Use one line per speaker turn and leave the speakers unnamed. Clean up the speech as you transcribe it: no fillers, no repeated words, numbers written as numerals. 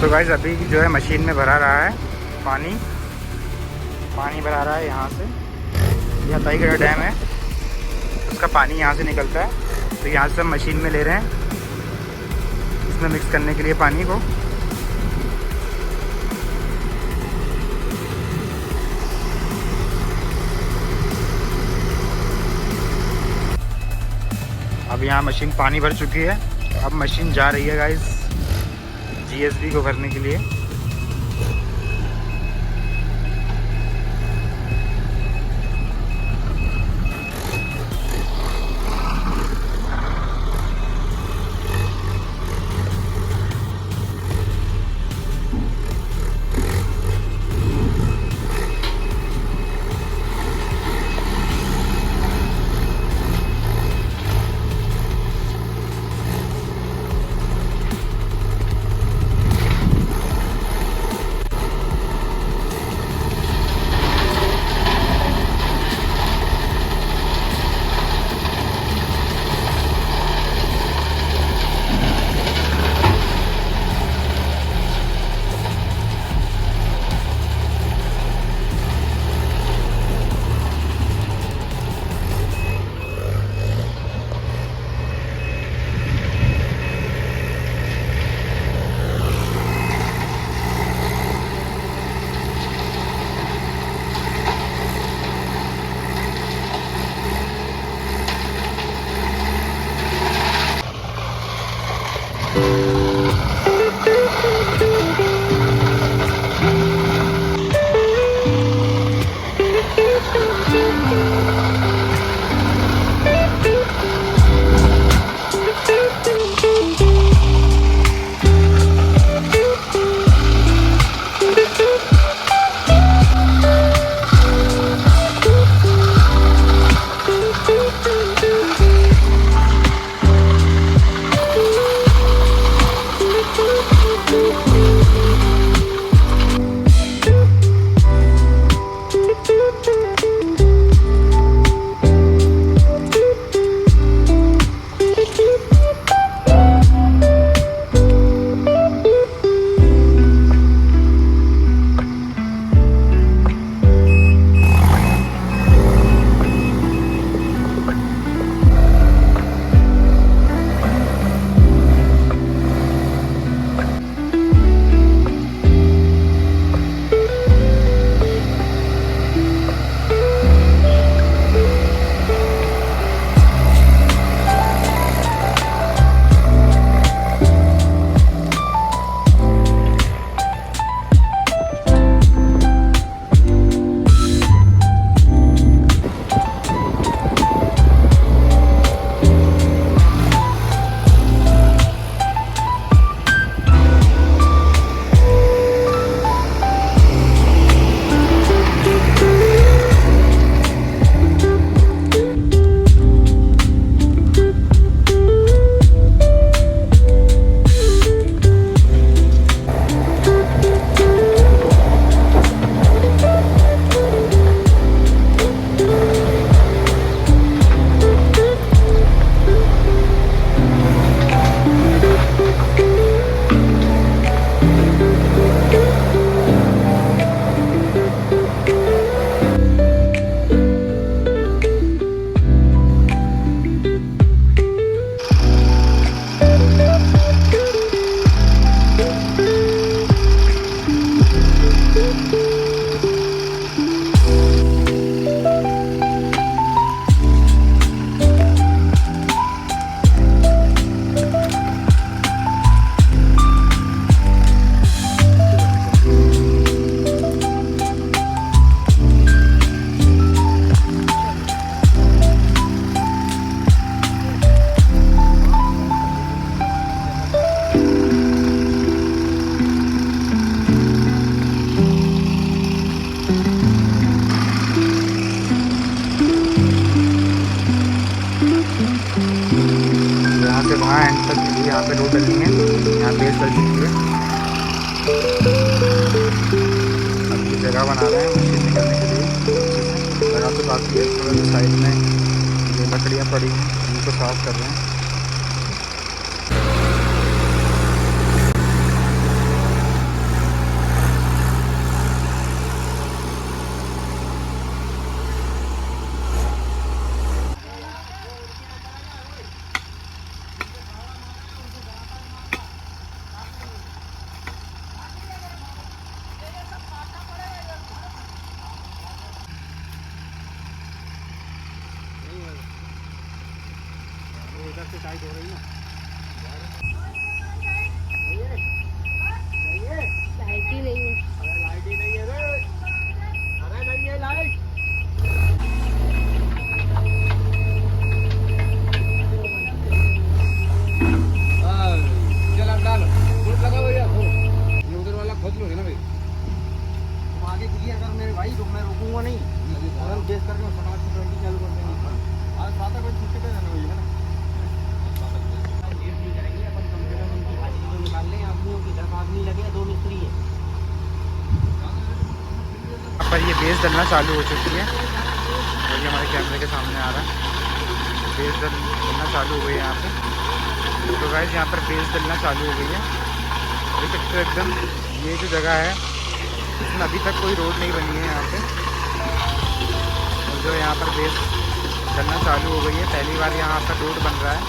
तो गाइस अभी जो है मशीन में भरा रहा है पानी भरा रहा है यहाँ से। यह ताईगढ़ डैम है, उसका पानी यहाँ से निकलता है। तो यहाँ से हम मशीन में ले रहे हैं इसमें मिक्स करने के लिए पानी को। अब यहाँ मशीन पानी भर चुकी है। अब मशीन जा रही है गाइस जीएसबी को भरने के लिए। यहाँ पे रोड डली है, यहाँ बेस डल चुकी है। अब ये जगह बना रहे हैं मशीन निकलने के लिए। जगह तो काफ़ी है, थोड़ा साइड में ये लकड़ियाँ पड़ी हैं, इनको साफ कर रहे हैं।
इधर से टाइट हो रही ना।
लाइट ही नहीं है।
अरे लाइट ही नहीं है रे, अरे नहीं है लाइट। चल अब डालो, फुट लगा भैया हो, ये उधर वाला खोद लो है ना भाई। तुम आगे क्लियर कर मेरे भाई, तो मैं रोकूंगा नहीं। तुरंत बेस करके फटाफट से 20 चालू कर देंगे। आज 7 बजे छुट्टी पे जाना है ना। लेट नहीं करेंगे अपन, कम से कम उनकी हाजिरी तो निकाल लें। आदमियों की 10 आदमी लगे, 2 मिस्त्री है।
यहाँ पर ये बेस डलना चालू हो चुकी है और ये हमारे कैमरे के सामने आ रहा है। बेस डलना चालू हो गई है यहाँ पे। तो गाइस यहाँ पर बेस डलना चालू हो गई है, देख सकते हो एकदम। ये जो जगह है इसमें अभी तक कोई रोड नहीं बनी है यहाँ पे, और जो यहाँ पर बेस डलना चालू हो गई है, पहली बार यहाँ पर रोड बन रहा है।